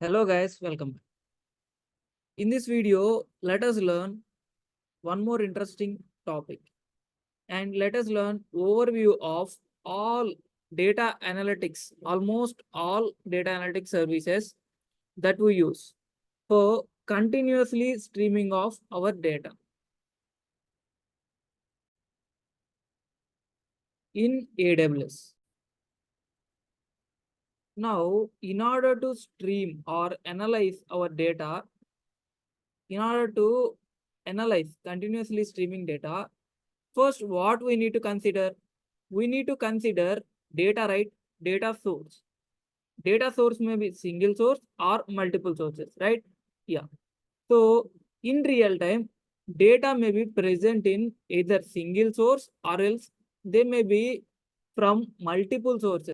Hello guys, welcome back. In this video, let us learn one more interesting topic and let us learn overview of all data analytics, almost all data analytics services that we use for continuously streaming of our data in AWS. Now, in order to stream or analyze our data, in order to analyze continuously streaming data, first, what we need to consider? We need to consider data, right? Data source. Data source may be single source or multiple sources, right? Yeah. So in real time, data may be present in either single source or else they may be from multiple sources.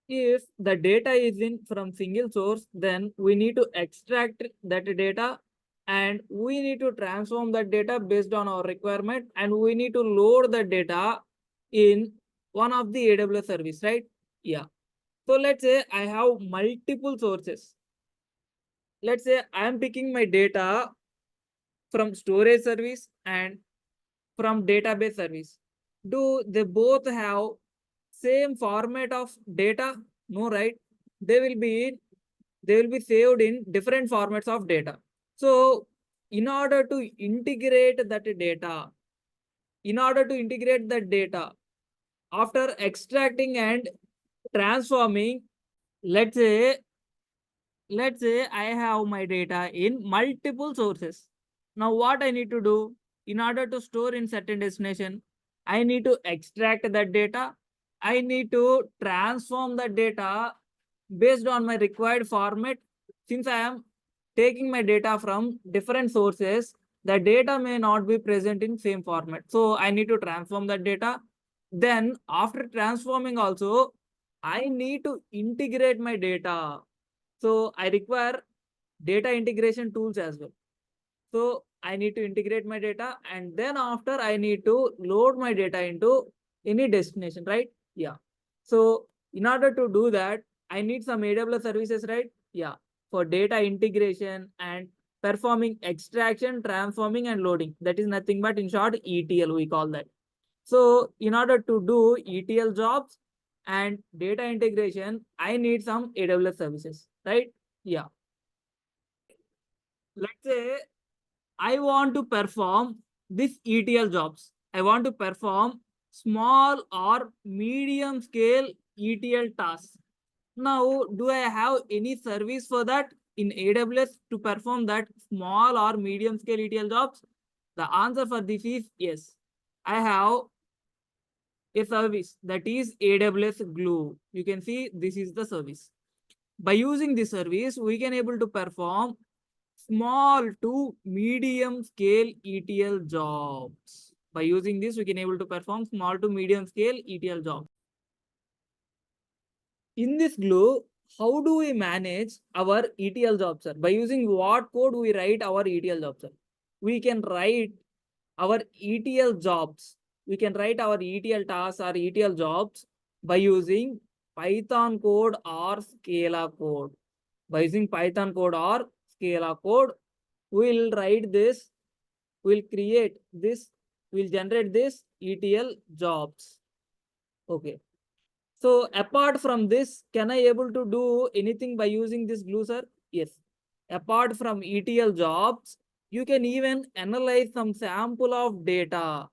If the data is in from single source, then we need to extract that data and we need to transform that data based on our requirement and we need to load the data in one of the AWS service, right? Yeah. So let's say I have multiple sources. Let's say I am picking my data from storage service and from database service. Do they both have same format of data? No, right? They will be saved in different formats of data. So in order to integrate that data, after extracting and transforming, let's say I have my data in multiple sources. Now what I need to do in order to store in certain destination, I need to extract that data. I need to transform the data based on my required format. Since I am taking my data from different sources, the data may not be present in same format. So I need to transform that data. Then after transforming also, I need to integrate my data. So I require data integration tools as well. So I need to integrate my data and then after I need to load my data into any destination, right? Yeah. So in order to do that, I need some AWS services, right? Yeah. For data integration and performing extraction, transforming and loading. That is nothing but in short ETL we call that. So in order to do ETL jobs and data integration, I need some AWS services, right? Yeah. Let's say I want to perform this ETL jobs. I want to perform small or medium scale ETL tasks. Now, do I have any service for that in AWS to perform that small or medium scale ETL jobs? The answer for this is yes. I have a service that is AWS Glue. You can see this is the service. By using this service, we can able to perform small to medium scale ETL jobs. By using this, we can able to perform small to medium scale ETL jobs. In this Glue, how do we manage our ETL jobs, sir? By using what code we write our ETL jobs, sir? We can write our ETL jobs. We can write our ETL tasks or ETL jobs by using Python code or Scala code. By using Python code or Scala code, we'll write this, we'll create this, we'll generate this ETL jobs. Okay. So apart from this, can I able to do anything by using this Glue, sir? Yes. Apart from ETL jobs, you can even analyze some sample of data.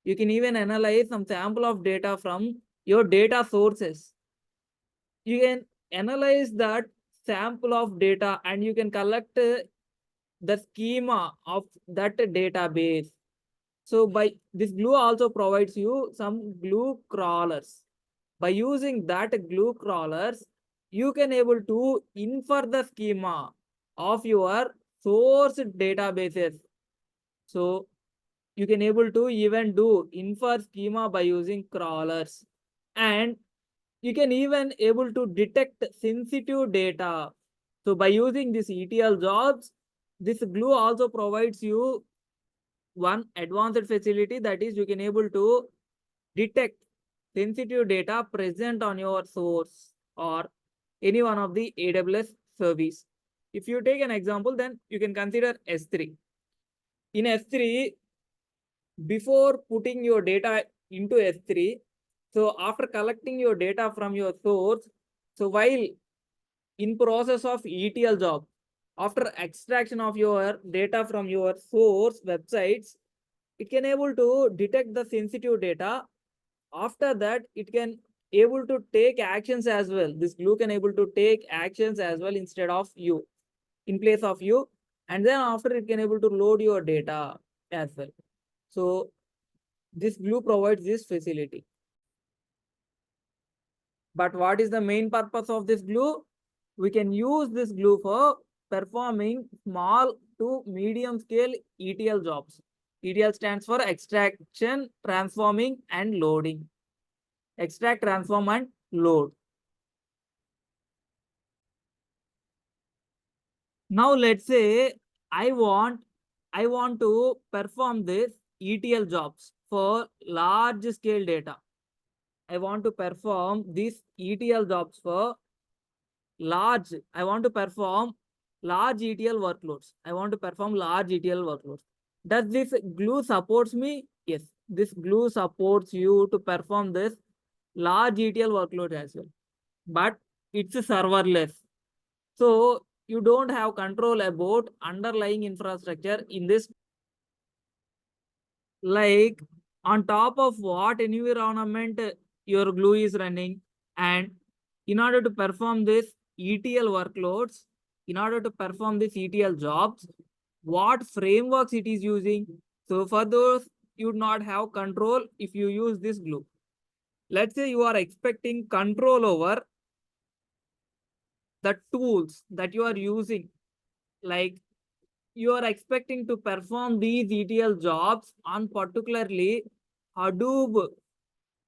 You can even analyze some sample of data from your data sources. You can analyze that sample of data and you can collect the schema of that database. So by this Glue also provides you some Glue crawlers. By using that Glue crawlers, you can able to infer the schema of your source databases. So you can able to even do infer schema by using crawlers, and you can even able to detect sensitive data. So by using this ETL jobs, this Glue also provides you one advanced facility, that is you can able to detect sensitive data present on your source or any one of the AWS service. If you take an example, then you can consider S3. In S3, before putting your data into S3, so after collecting your data from your source, so while in process of ETL job, after extraction of your data from your source websites, it can able to detect the sensitive data. After that, it can able to take actions as well. This glue can able to take actions as well instead of you, in place of you, and then after it can able to load your data as well. So this glue provides this facility. But what is the main purpose of this glue? We can use this glue for performing small to medium scale ETL jobs. ETL stands for extraction, transforming, and loading. Extract, transform, and load. Now let's say I want I want to perform this ETL jobs for large scale data. I want to perform these ETL jobs for I want to perform large ETL workloads. I want to perform large ETL workloads. Does this glue supports me? Yes, this glue supports you to perform this large ETL workload as well. But it's serverless. So you don't have control about underlying infrastructure in this, like on top of what environment your glue is running. And in order to perform this ETL workloads, in order to perform this ETL jobs, what frameworks it is using. So for those, you would not have control if you use this glue. Let's say you are expecting control over the tools that you are using, like you are expecting to perform these ETL jobs on particularly Hadoop,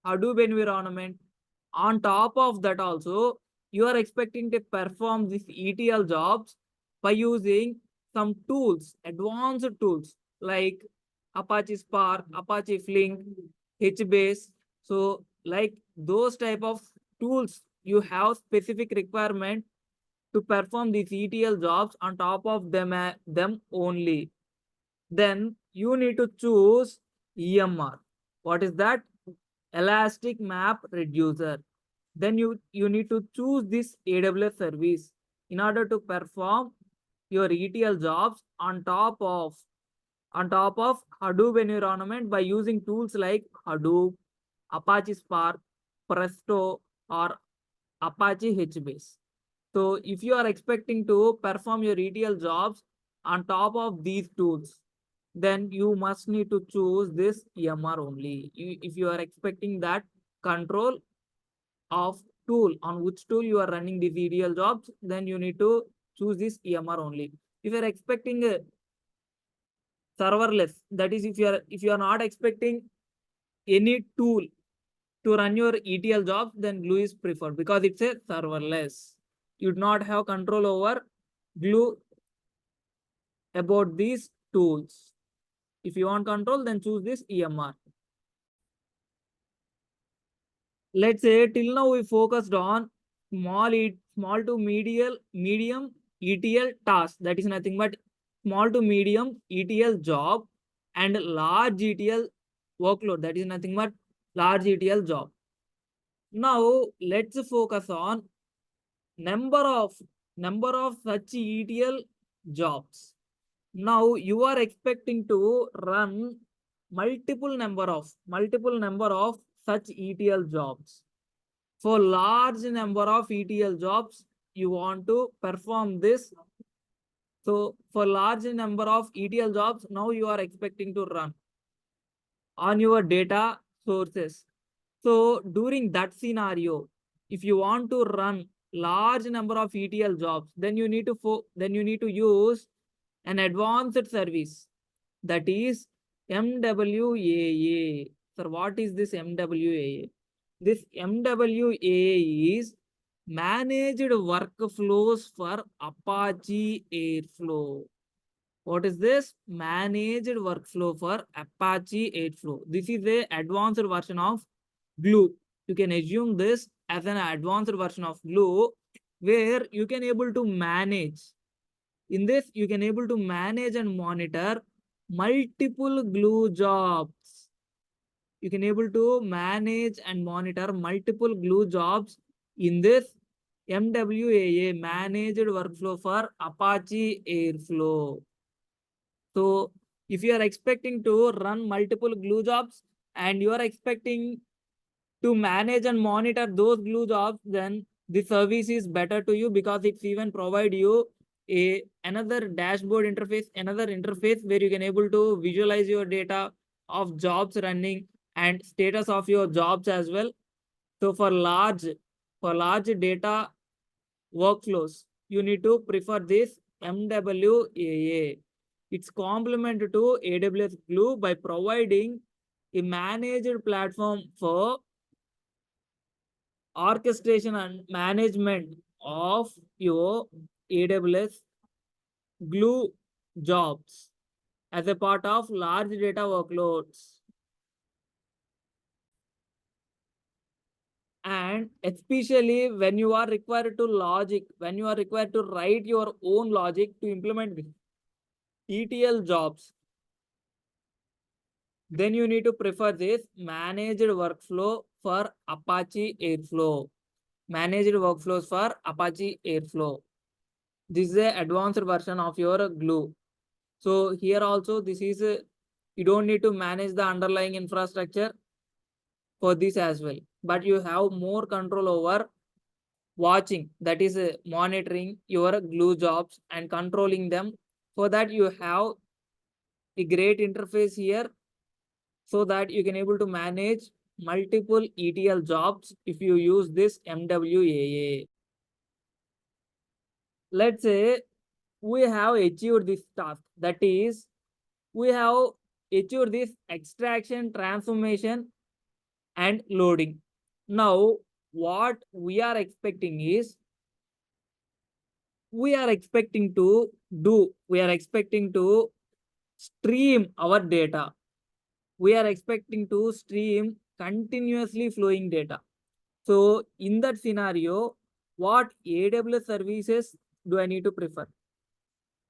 Hadoop environment. On top of that also, you are expecting to perform these ETL jobs by using some tools, advanced tools like Apache Spark, Apache Flink, HBase. So like those type of tools, you have specific requirement to perform these ETL jobs on top of them only. Then you need to choose EMR. What is that? Elastic Map Reducer. Then you need to choose this AWS service in order to perform your ETL jobs on top of Hadoop environment by using tools like Hadoop, Apache Spark, Presto, or Apache HBase. So if you are expecting to perform your ETL jobs on top of these tools, then you must need to choose this EMR only. If you are expecting that control of tool, on which tool you are running these ETL jobs, then you need to choose this EMR only. If you are expecting a serverless, that is if you are not expecting any tool to run your ETL jobs, then Glue is preferred because it's a serverless. You do not have control over Glue about these tools. If you want control, then choose this EMR. Let's say till now we focused on small to medium ETL task. That is nothing but small to medium ETL job and large ETL workload. That is nothing but large ETL job. Now let's focus on number of such ETL jobs. Now you are expecting to run multiple number of such ETL jobs. For large number of ETL jobs, you want to perform this. So for large number of ETL jobs, now you are expecting to run on your data sources. So during that scenario, if you want to run large number of ETL jobs, then you need to use an advanced service, that is MWAA. Sir, what is this MWAA? This MWAA is managed workflows for Apache Airflow. What is this? Managed workflow for Apache Airflow. This is a advanced version of Glue. You can assume this as an advanced version of Glue. where you can able to manage. In this, you can able to manage and monitor multiple glue jobs. You can able to manage and monitor multiple glue jobs in this MWAA, managed workflow for Apache Airflow. So if you are expecting to run multiple glue jobs and you are expecting to manage and monitor those glue jobs, then the service is better to you, because it's even provide you another dashboard interface, another interface where you can able to visualize your data of jobs running and status of your jobs as well. So for large data workflows, you need to prefer this MWAA. It's complement to AWS Glue by providing a managed platform for orchestration and management of your AWS Glue jobs as a part of large data workloads. And especially when you are required to when you are required to write your own logic to implement the ETL jobs, then you need to prefer this managed workflow for Apache Airflow. Managed workflows for Apache Airflow. This is a advanced version of your Glue. So here also this is you don't need to manage the underlying infrastructure for this as well, but you have more control over watching, that is monitoring your Glue jobs and controlling them. For that you have a great interface here, so that you can able to manage multiple ETL jobs if you use this MWAA. Let's say we have achieved this task, that is we have achieved this extraction, transformation and loading. Now what we are expecting is, we are expecting to stream our data. We are expecting to stream continuously flowing data. So in that scenario, what AWS services do I need to prefer?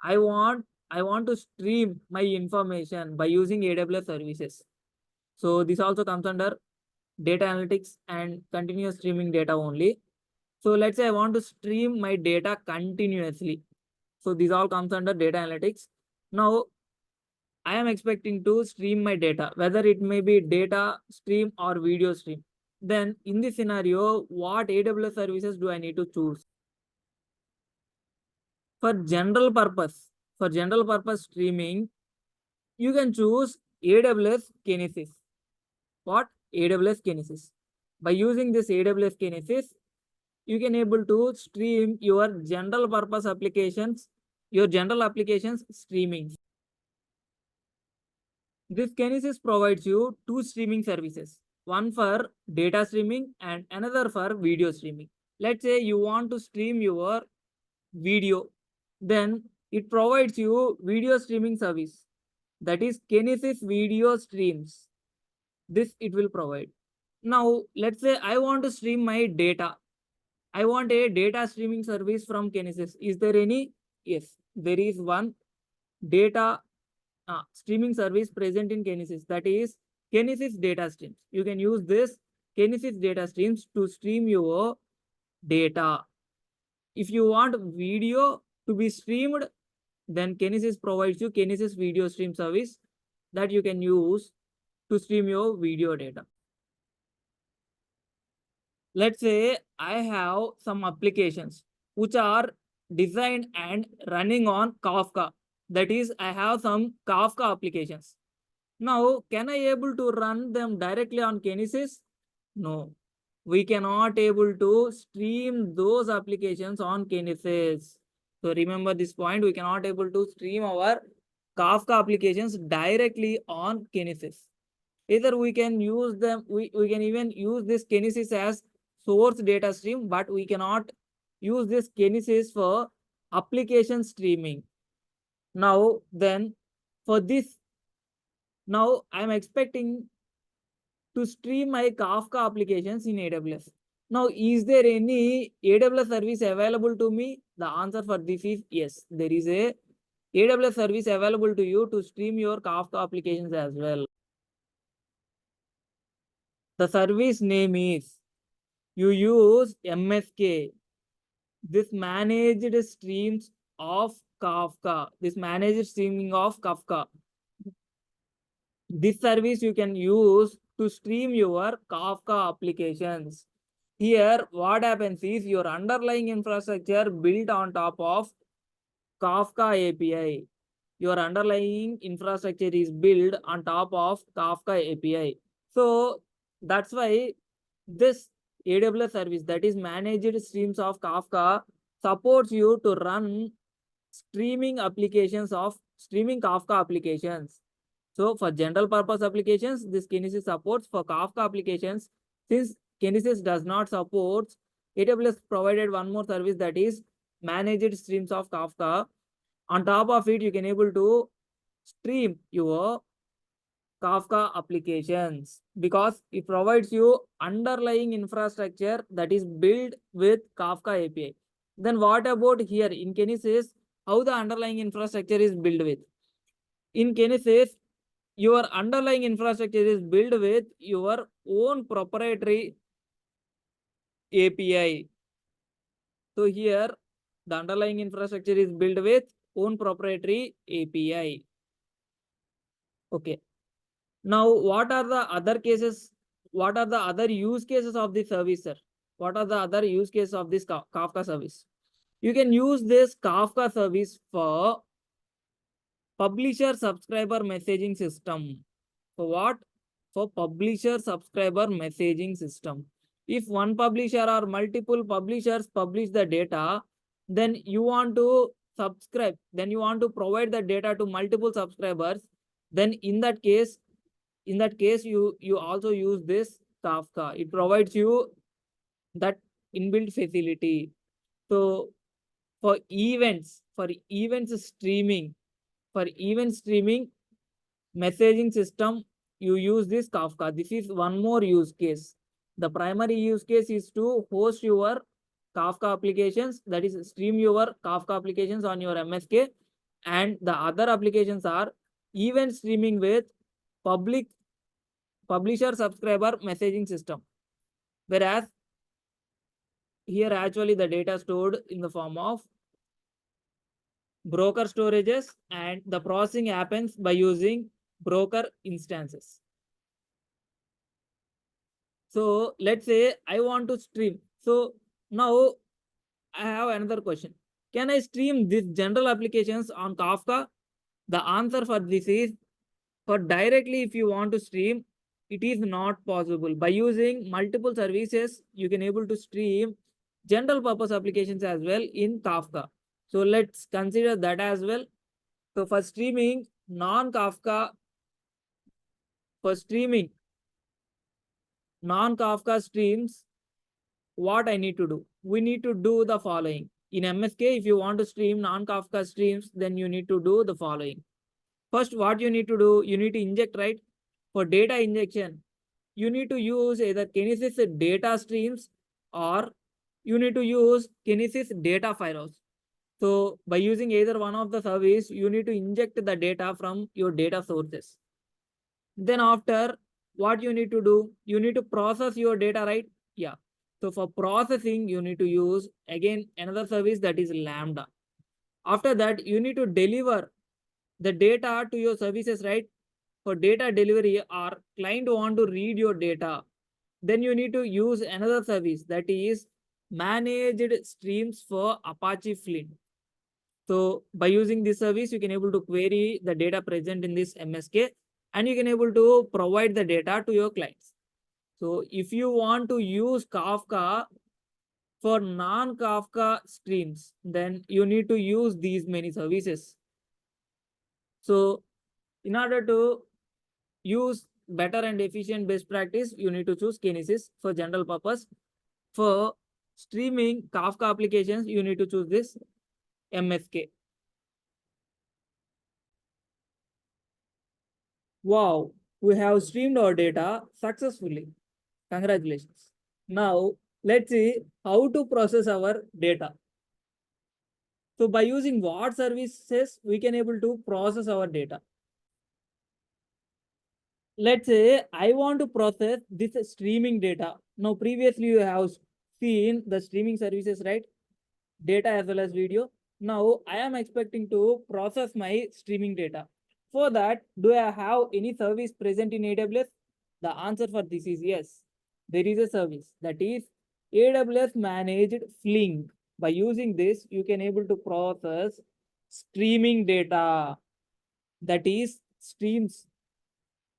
I want to stream my information by using AWS services. So this also comes under data analytics and continuous streaming data only. So let's say I want to stream my data continuously. So this all comes under data analytics. Now I am expecting to stream my data, whether it may be data stream or video stream. Then in this scenario, what AWS services do I need to choose? For general purpose streaming, you can choose AWS Kinesis. What? AWS Kinesis. By using this AWS Kinesis, you can able to stream your general purpose applications, your general applications streaming. This Kinesis provides you two streaming services, one for data streaming and another for video streaming. Let's say you want to stream your video, then it provides you video streaming service, that is Kinesis video streams. This it will provide. Now let's say I want to stream my data. I want a data streaming service from Kinesis. Is there any? Yes, there is one data streaming service present in Kinesis, that is Kinesis data streams. You can use this Kinesis data streams to stream your data. If you want video to be streamed, then Kinesis provides you Kinesis video stream service that you can use to stream your video data. Let's say I have some applications which are designed and running on Kafka. That is, I have some Kafka applications. Now, can I able to run them directly on Kinesis? No, we cannot able to stream those applications on Kinesis. So remember this point, we cannot able to stream our Kafka applications directly on Kinesis. Either we can use them, we can even use this Kinesis as source data stream, but we cannot use this Kinesis for application streaming. Now then, for this, now I'm expecting to stream my Kafka applications in AWS. Now, is there any AWS service available to me? The answer for this is yes. There is a AWS service available to you to stream your Kafka applications as well. The service name is, you use MSK. This managed streams of Kafka. This managed streaming of Kafka. This service you can use to stream your Kafka applications. Here, what happens is your underlying infrastructure built on top of Kafka API. Your underlying infrastructure is built on top of Kafka API. So that's why this AWS service, that is managed streams of Kafka, supports you to run streaming Kafka applications. So for general purpose applications, this Kinesis supports. For Kafka applications, since Kinesis does not support, AWS provided one more service, that is managed streams of Kafka. On top of it, you can able to stream your Kafka applications because it provides you underlying infrastructure that is built with Kafka API. Then what about here in Kinesis? How the underlying infrastructure is built with? In Kinesis, your underlying infrastructure is built with your own proprietary API. So here, the underlying infrastructure is built with own proprietary API. Okay. Now, what are the other cases? What are the other use cases of this service, sir? What are the other use cases of this Kafka service? You can use this Kafka service for publisher subscriber messaging system. For what? For publisher subscriber messaging system. If one publisher or multiple publishers publish the data, then you want to subscribe, then you want to provide the data to multiple subscribers, then in that case you also use this Kafka. It provides you that inbuilt facility. So for events streaming, for event streaming messaging system, you use this Kafka. This is one more use case. The primary use case is to host your Kafka applications, that is stream your Kafka applications on your MSK, and the other applications are event streaming with public publisher subscriber messaging system. Whereas here actually the data stored in the form of broker storages and the processing happens by using broker instances. So let's say I want to stream. So now I have another question. Can I stream these general applications on Kafka? The answer for this is, for directly if you want to stream, it is not possible. By using multiple services, you can able to stream general purpose applications as well in Kafka. So let's consider that as well. So for streaming non-Kafka streams, what I need to do? We need to do the following. In MSK, if you want to stream non-Kafka streams, then you need to do the following. First, what you need to do, you need to inject, right? For data injection, you need to use either Kinesis data streams or you need to use Kinesis data files. So by using either one of the service, you need to inject the data from your data sources. Then after, what you need to do, you need to process your data, right? Yeah. So for processing, you need to use again another service, that is Lambda. After that, you need to deliver the data to your services, right? For data delivery, our client want to read your data. Then you need to use another service, that is managed streams for Apache Flink. So by using this service, you can able to query the data present in this MSK and you can able to provide the data to your clients. So if you want to use Kafka for non-Kafka streams, then you need to use these many services. So in order to use better and efficient best practice, you need to choose Kinesis for general purpose. For streaming Kafka applications, you need to choose this MSK. Wow, we have streamed our data successfully. Congratulations. Now Let's see how to process our data. So by using what services we can able to process our data. Let's say I want to process this streaming data. Now previously you have seen the streaming services, right? Data as well as video. Now I am expecting to process my streaming data. For that, do I have any service present in AWS? The answer for this is yes. There is a service that is AWS managed Flink. By using this, you can able to process streaming data, that is streams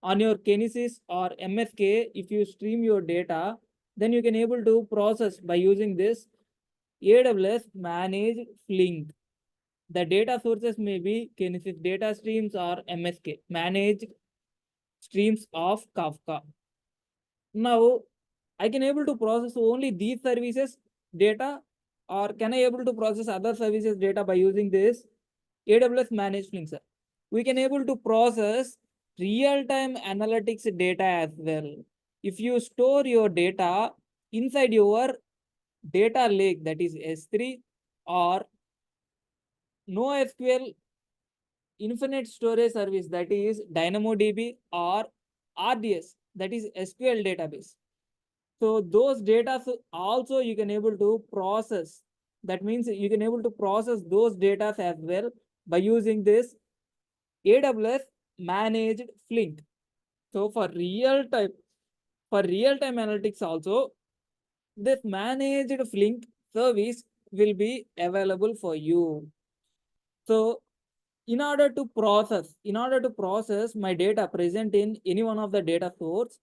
on your Kinesis or MSK. If you stream your data, then you can able to process by using this AWS managed Flink. The data sources may be Kinesis data streams or MSK managed streams of Kafka. Now I can able to process only these services data, or can I able to process other services data by using this AWS managed Flink, sir? We can able to process real-time analytics data as well. If you store your data inside your data lake, that is S3 or NoSQL infinite storage service, that is DynamoDB or RDS, that is SQL database. So those data also you can able to process. That means you can able to process those data as well by using this AWS managed Flink. So for real-time analytics also, this managed Flink service will be available for you. So in order to process my data present in any one of the data source,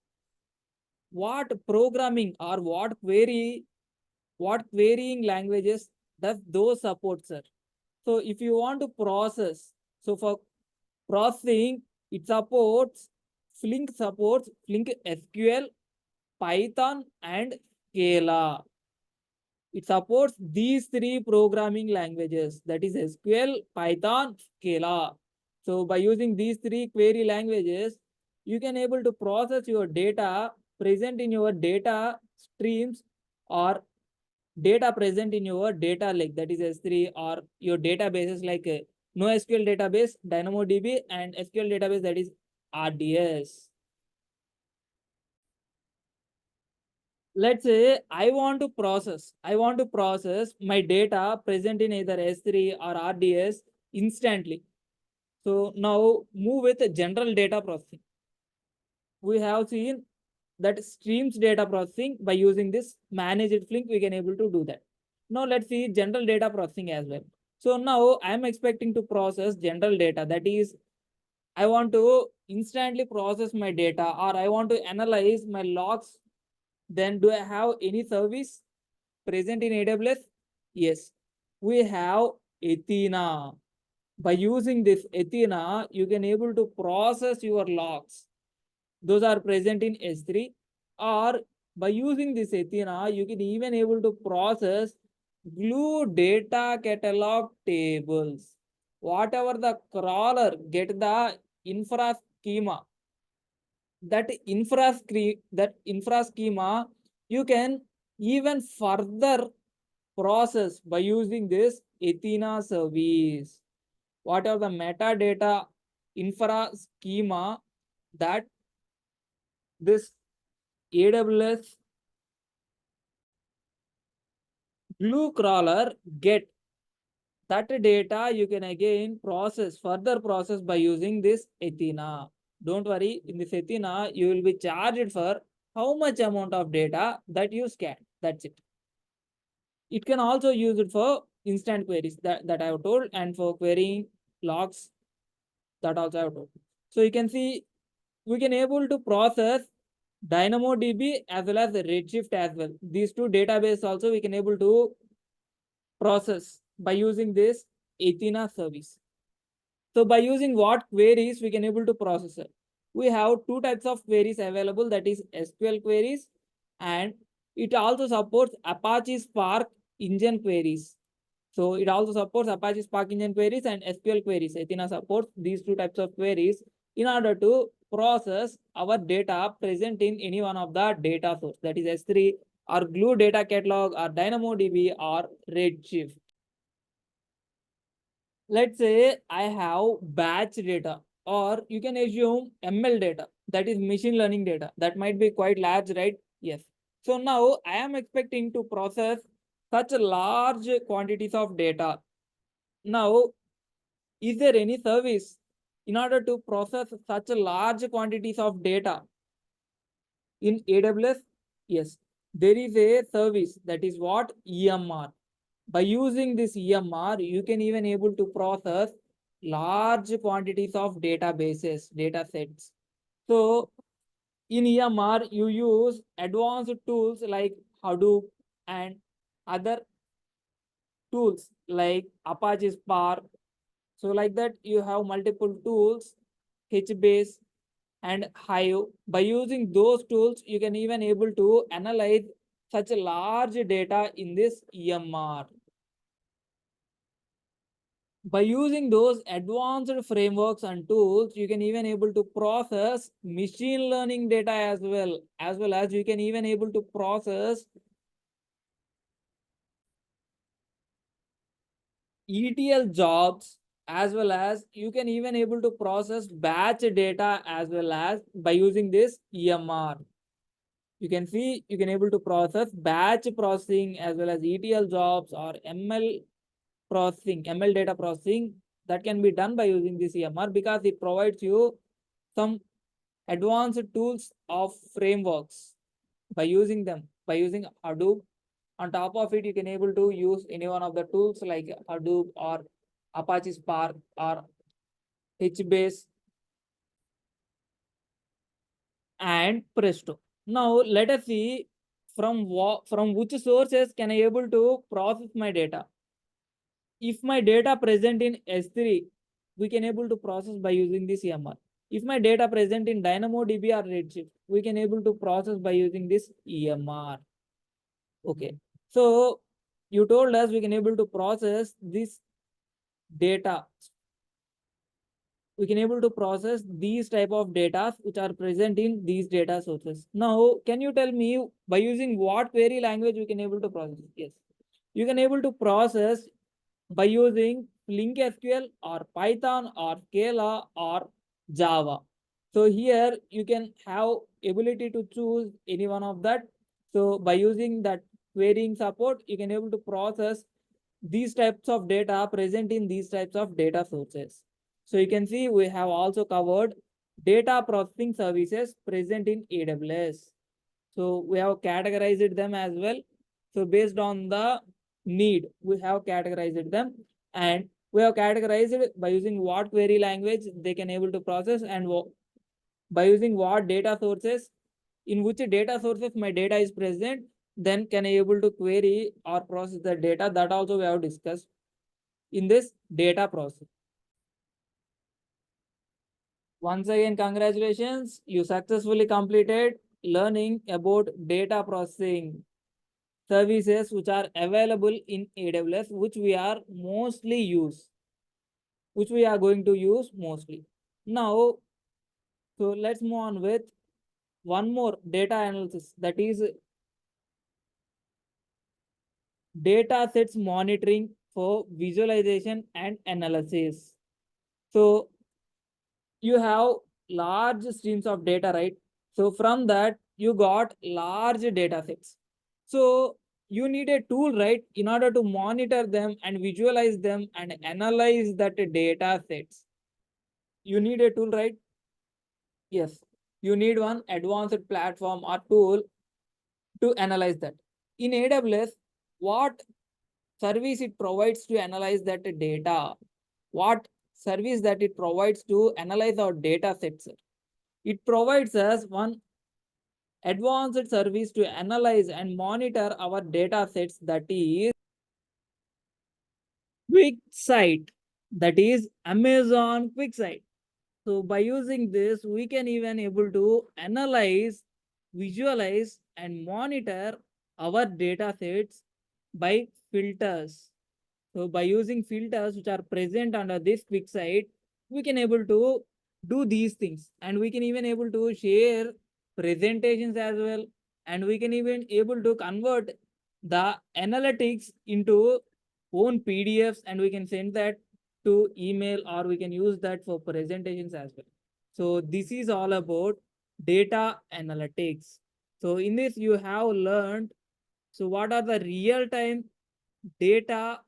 what programming or what querying languages does those support, sir? So if you want to process, so for processing, it supports Flink SQL, Python, and Scala. It supports these three programming languages, that is SQL, Python, Scala. So by using these three query languages, you can able to process your data present in your data streams or data present in your data lake, that is S3, or your databases like NoSQL database, DynamoDB, and SQL database, that is RDS. Let's say I want to process my data present in either S3 or RDS instantly. So now move with general data processing. We have seen that streams data processing by using this managed Flink, we can able to do that. Now let's see general data processing as well. So now I'm expecting to process general data, that is I want to instantly process my data or I want to analyze my logs. Then do I have any service present in AWS? Yes, we have Athena. By using this Athena, you can able to process your logs. Those are present in S3, or by using this Athena, you can even able to process glue data catalog tables. Whatever the crawler get the infra schema, that infra schema, you can even further process by using this Athena service. What are the metadata infra schema that this AWS glue crawler get, that data you can again further process by using this Athena. Don't worry, in this Athena, you will be charged for how much amount of data that you scan. That's it. It can also use it for instant queries that I have told, and for querying logs that also I have told. So you can see we can able to process DynamoDB as well as Redshift as well. These two database also we can able to process by using this Athena service. So by using what queries we can able to process it? We have two types of queries available, that is SQL queries, and it also supports Apache Spark engine queries. So it also supports Apache Spark engine queries and SQL queries. Athena supports these two types of queries in order to process our data present in any one of the data source, that is S3 or Glue Data Catalog, or DynamoDB, or Redshift. Let's say I have batch data, or you can assume ML data, that is machine learning data. That might be quite large, right? Yes. So now I am expecting to process such large quantities of data. Now, is there any service in order to process such large quantities of data in AWS? Yes, there is a service, that is what? EMR. By using this EMR, you can even able to process large quantities of data sets. So in EMR, you use advanced tools like Hadoop and other tools like Apache Spark. So like that, you have multiple tools, HBase and Hive. By using those tools, you can even able to analyze such a large data in this EMR. By using those advanced frameworks and tools, you can even able to process machine learning data as well as you can even able to process ETL jobs, as well as you can even able to process batch data as well as by using this EMR. You can see you can able to process batch processing as well as ETL jobs or ML data processing, that can be done by using this EMR because it provides you some advanced tools of frameworks. By using them, by using Hadoop, on top of it, you can able to use any one of the tools like Hadoop or Apache Spark or HBase and Presto. Now let us see from which sources can I able to process my data. If my data present in S3, we can able to process by using this EMR. If my data present in DynamoDB or Redshift, we can able to process by using this EMR. Okay. So you told us we can able to process this data. We can able to process these type of data which are present in these data sources. Now, can you tell me by using what query language we can able to process? Yes. You can able to process by using Flink SQL or Python or Scala or Java. So here you can have ability to choose any one of that. So by using that querying support, you can able to process these types of data present in these types of data sources. So you can see we have also covered data processing services present in AWS. So we have categorized them as well. So based on the need, we have categorized them, and we have categorized by using what query language they can able to process, and by using what data sources, in which data sources my data is present, then can I able to query or process the data. That also we have discussed in this data process. Once again, congratulations, you successfully completed learning about data processing services which are available in AWS, which we are mostly use, which we are going to use mostly. Now, so let's move on with one more data analysis, that is data sets monitoring for visualization and analysis. So you have large streams of data, right? So from that, you got large data sets. So you need a tool, right, in order to monitor them and visualize them and analyze that data sets. You need a tool, right? Yes. You need one advanced platform or tool to analyze that. In AWS, what service it provides to analyze that data? What service that it provides to analyze our data sets? It provides us one advanced service to analyze and monitor our data sets, that is QuickSight, that is Amazon QuickSight. So by using this, we can even able to analyze, visualize and monitor our data sets by filters. So by using filters which are present under this QuickSight, we can able to do these things, and we can even able to share presentations as well. and we can even able to convert the analytics into own PDFs, and we can send that to email, or we can use that for presentations as well. So this is all about data analytics. So in this you have learned, so what are the real time data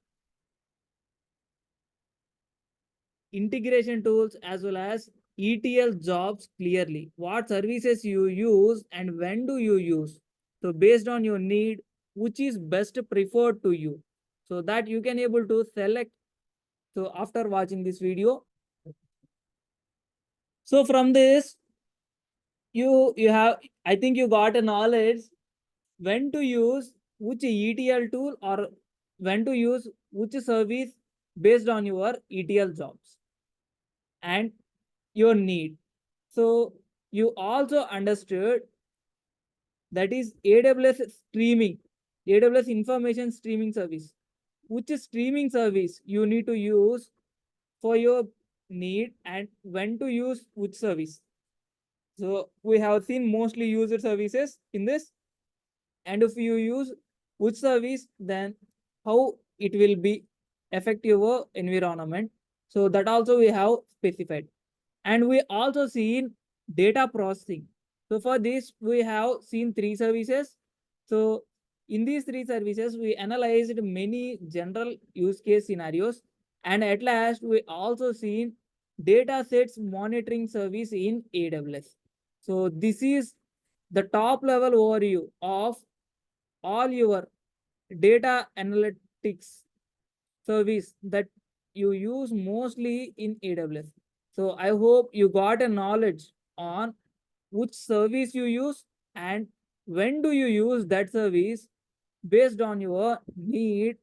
integration tools as well as ETL jobs clearly. What services you use and when do you use? So based on your need, which is best preferred to you, so that you can able to select. So after watching this video, so from this you have, I think you got a knowledge when to use which ETL tool or when to use which service based on your ETL jobs and your need. So you also understood that is AWS streaming, AWS information streaming service, which is streaming service you need to use for your need and when to use which service. So we have seen mostly user services in this, and if you use which service, then how it will be affect your environment. So that also we have specified. And we also seen data processing. So for this, we have seen three services. So in these three services, we analyzed many general use case scenarios. And at last, we also seen data sets monitoring service in AWS. So this is the top level overview of all your data analytics service that you use mostly in AWS. So I hope you got a knowledge on which service you use and when do you use that service based on your need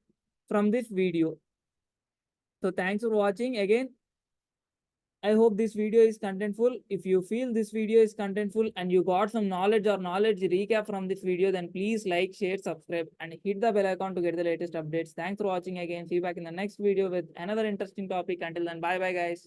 from this video. So thanks for watching again. I hope this video is contentful. If you feel this video is contentful and you got some knowledge or knowledge recap from this video, then please like, share, subscribe, and hit the bell icon to get the latest updates. Thanks for watching again. See you back in the next video with another interesting topic. Until then, bye bye, guys.